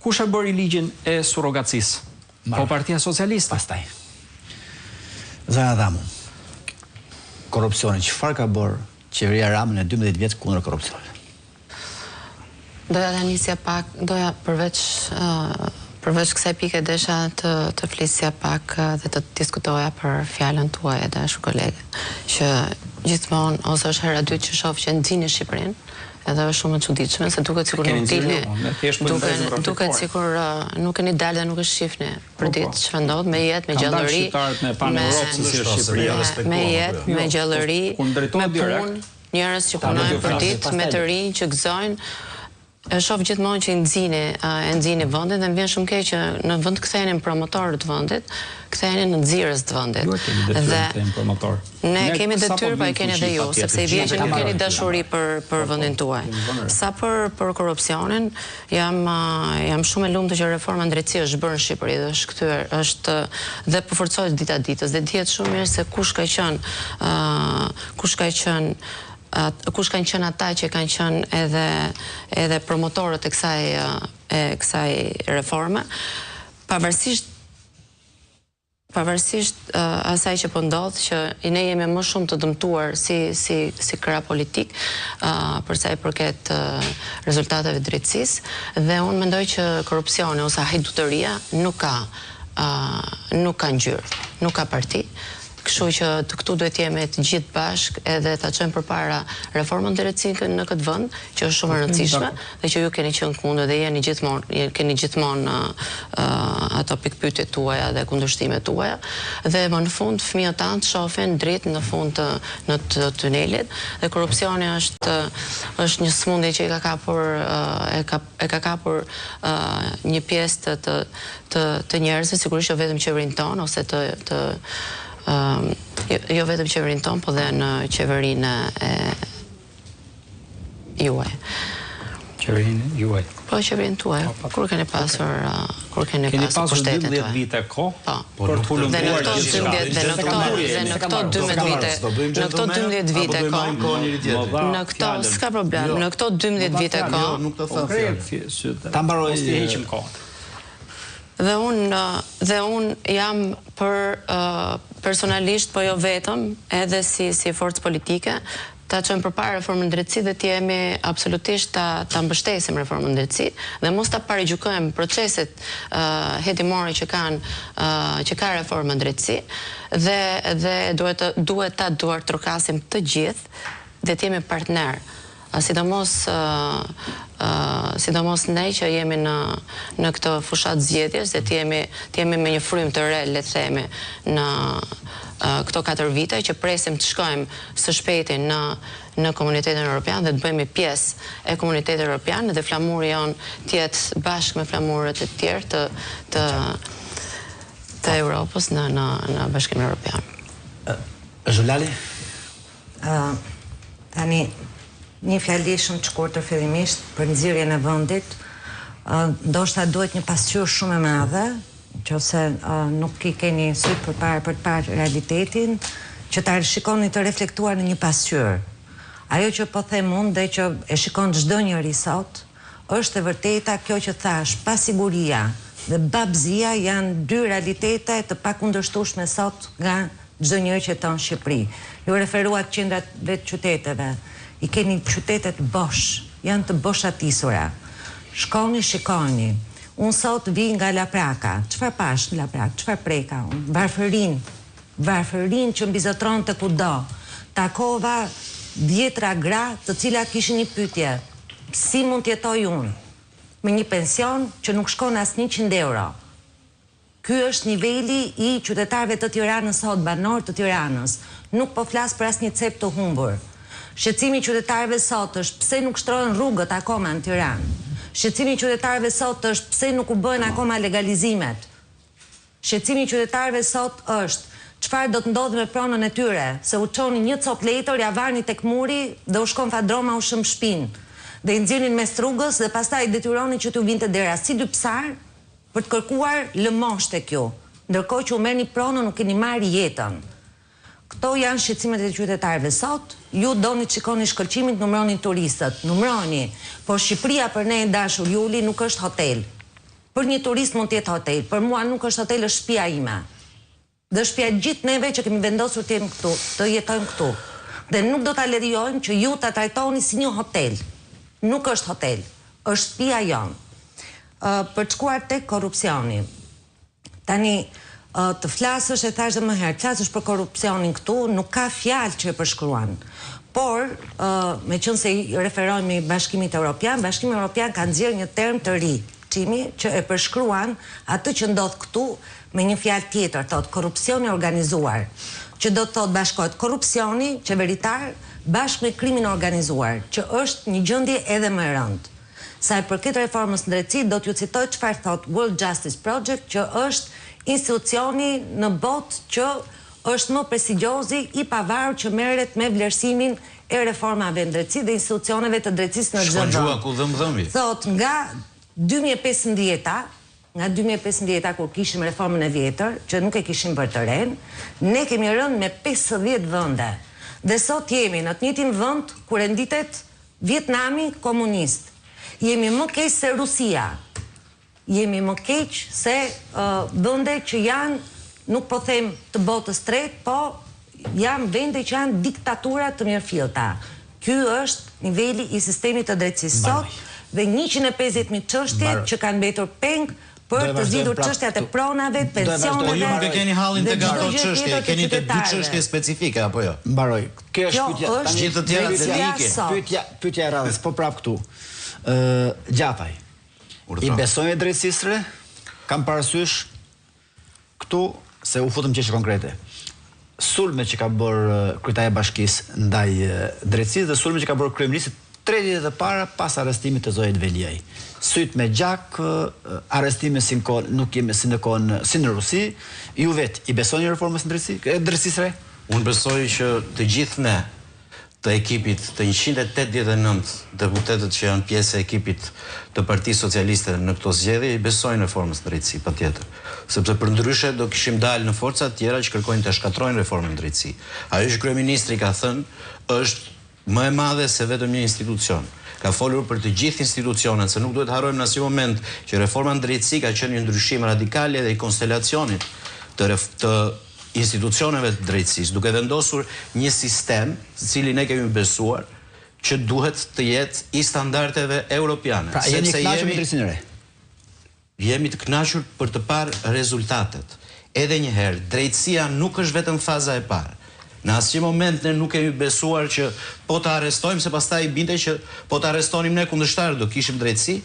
Kush e bëri ligjin e surrogacisë? Po Partia Socialiste. Pastaj. Zëra Adhamu, korrupsioni, çfarë ka bërë qeveria Ramën në 12 vjet kundër korrupsionit? Doja të nisja pak, përveç kësaj pike desha të flisja pak dhe të diskutoja për fjalën tuaj e dashur kolege, që gjithmonë ose është hera dytë që shoh që nxini Shqipërinë, edhe është shumë e çuditshme se duket sikur nuk dilni, duket sikur nuk keni dalë dhe nuk e shihni për ditë çfarë ndodh me jetë, me gjallëri, me jetë, me gjallëri, me punë, njerëz që punojnë për ditë, me të rinj që gëzojnë. E shoh gjithmonë që nxini vendin dhe më vjen shumë keq që në vend kthehenin promotorët të vendit, kthehenin në nxjerrës të vendit. Ne kemi detyrë, pa e keni edhe ju, sepse i vjen që nuk keni dashuri për vendin tuaj. Sa për korrupsionin, jam shumë e lumtur që reforma drejtësie është bërë në Shqipëri dhe është kthyer, është dhe përforcohet dita ditës dhe dihet shumë mirë se kush kanë qenë ata që kanë qenë edhe promotorët e kësaj reforme, pavarësisht asaj që po ndodh që ne jemi më shumë të dëmtuar si krah politik për sa i përket rezultateve drejtësisë, dhe unë mendoj që korrupsioni ose hajdutëria nuk ka ngjyrë, nuk ka parti. Kështu që të këtu duhet jemi të gjithë bashkë edhe ta çojmë përpara reformën drejtësike në këtë vend, që është shumë e rëndësishme dhe që ju keni qenë kundër dhe keni gjithmonë ato pikpyetjet tuaja dhe kundërshtimet tuaja, dhe më në fund fëmijët tanë shohin drejt në fund në tunelit, dhe korrupsioni është një sëmundje që e ka kapur një pjesë të njerëzve, sigurisht jo vetëm qeverinë tonë ose jo vetëm qeverinë tonë, po dhe në qeverinë juaj. Qeverinë juaj? Po, qeverinë tuaj. Kur keni pasur pushtetin tuaj? 12 vite kohë? Po. Dhe në këto 12 vite kohë, s'ka problem, në këto 12 vite kohë, ta mbaroj të heqim kohën. Dhe unë jam për personalisht, po jo vetëm, edhe si forcë politike, ta çojmë përpara reformën drejtësi dhe të jemi absolutisht ta mbështesim reformën drejtësi dhe mos ta parigjykojmë proceset hetimore që ka reformën drejtësi dhe duhet ta duartrokasim të gjithë dhe të jemi partner. Sidomos ne që jemi në këtë fushat zgjedhjes dhe të jemi me një frym të re, le të themi, në këto 4 vite që presim të shkojmë së shpejti në komunitetin evropian dhe të bëhemi pjesë e komunitetit evropian dhe flamuri jonë të jetë bashkë me flamurët e tjerë të Europës në Bashkimin Evropian. Zholali? Tani, një fjali shumë të shkurtër fillimisht për nxjerrjen e vendit, ndoshta duhet një pasqyrë shumë e madhe, nëse nuk i keni sy përpara për të parë realitetin, që ta shikoni të reflektuar në një pasqyrë. Ajo që po them unë dhe që e shikon çdo njeri sot, është e vërteta kjo që thash, pasiguria dhe babëzia janë 2 realitete të pakundërshtueshme sot nga çdo njeri që jeton në Shqipëri. Ju referuat qendrave të qyteteve. I keni qytetet bosh, janë të boshatisura. Shkoni, shikoni. Unë sot vi nga Lapraka. Çfarë pash në Laprak? Çfarë preka unë? Varfërin që mbizotron të kudo. Takova 10 gra të cilat kishin një pyetje. Si mund të jetoj unë? Me një pension që nuk shkon as 100 euro. Ky është niveli i qytetarëve të Tiranës sot, banor të Tiranës. Nuk po flas për asnjë cep të humbur. Shqetësimi i qytetarëve sot është pse nuk shtrohen rrugët akoma në Tiranë. Shqetësimi i qytetarëve sot është pse nuk u bën akoma legalizimet. Shqetësimi i qytetarëve sot është çfarë do të ndodhë me pronën e tyre, se u çoni një cop letër, ja varni tek muri dhe u shkon fadroma u shëm shpinë. Dhe i nxjerrin mes rrugës dhe pastaj detyronin që t'u vinte dera si 2 psar për të kërkuar lëmosh tek ju. Ndërkohë që u merrni pronën, nuk keni marrë jetën. Këto janë shqetësimet e qytetarëve sot. Ju doni të shikoni shkëlqimin, numëroni turistët, numëroni. Por Shqipëria për ne e dashur Juli nuk është hotel. Për një turist mund të jetë hotel, për mua nuk është hotel, është shtëpia ime. Dhe shtëpia gjithë neve që kemi vendosur të jetojmë këtu. Dhe nuk do ta lejojmë që ju ta trajtoni si një hotel. Nuk është hotel, është shtëpia jonë. Për të shkuar tek korrupsioni. Tani të flasësh, e thash dhe më herë, të flasësh për korrupsionin këtu, nuk ka fjalë që e përshkruan. Por, me qënë se i referojmë i Bashkimit Evropian, Bashkimi Evropian ka nxjerrë një term të ri, që e përshkruan atë që ndodh këtu me një fjalë tjetër, thot korrupsioni organizuar, që do të thot bashkohet korrupsioni qeveritar bashkë me krimin organizuar, që është një gjendje edhe më e rëndë. Sa e përket reformës në drejtësi, do t'ju citoj çfarë thot World Justice Project, që është institucioni në botë që është më prestigjiozi i pavarur që merret me vlerësimin e reformave në drejtësi dhe institucioneve të drejtësisë në çdo vend. Thot nga 2015 kur kishim reformën e vjetër, që nuk e kishim bërë të ren, ne kemi rënë me 50 vende. Dhe sot jemi në të njëjtin vend kur e nditet Vietnami komunist. Jemi më keq se Rusia. Jemi më keq se vende që janë, nuk po them të botës tretë, po janë vende që janë diktatura të mirëfillta. Ky është niveli i sistemit të drejtësisë sot. Dhe 150.000 çështje që kanë mbetur peng për të zgjidhur çështjat e pronave, pensioneve. Po ju nuk e keni hallin tek ato çështje, keni tek dy çështje specifike apo jo? Mbaroj. Kjo është pyetja. Gjithë të tjera specifike. Pyetja e radhës, po prap këtu. Gjafaj. I besojnë drejtësisë re? Kam parasysh këtu se u futëm çështje konkrete. Sulme që ka bërë kryetaria e bashkisë ndaj drejtësisë dhe sulme që ka bërë kryeministri 3 ditë e para pas arrestimit të Zojit Veliaj. Syt me gjak, arrestime si në Rusi, ju vetë i besoni reformës në drejtësisë re? Unë besoj që të gjithë ne, të ekipit të 189 deputetët që janë pjesë e ekipit të Partisë Socialiste në këto zgjedhje, i besojnë reformës në drejtësi, patjetër. Sepse për ndryshe do kishim dalë në forca të tjera që kërkojnë të shkatrojnë reformën në drejtësi. Ajo që kryeministri ka thënë është më e madhe se vetëm një institucion. Ka folur për të gjithë institucionet, se nuk duhet harrojmë në asnjë moment që reforma në drejtësi ka qenë një ndryshim radikal edhe i konstelacionit të institucioneve të drejtësisë, duke vendosur një sistem, i cili ne kemi besuar, që duhet të jetë i standardeve europiane. Pra, jeni të kënaqur me drejtësinë e re? Jemi të kënaqur për të parë rezultatet. Edhe një herë, drejtësia nuk është vetëm faza e parë. Në asnjë moment ne nuk kemi besuar që po të arrestojmë, se pastaj binte që po të arrestonim ne kundërshtar do kishim drejtësi,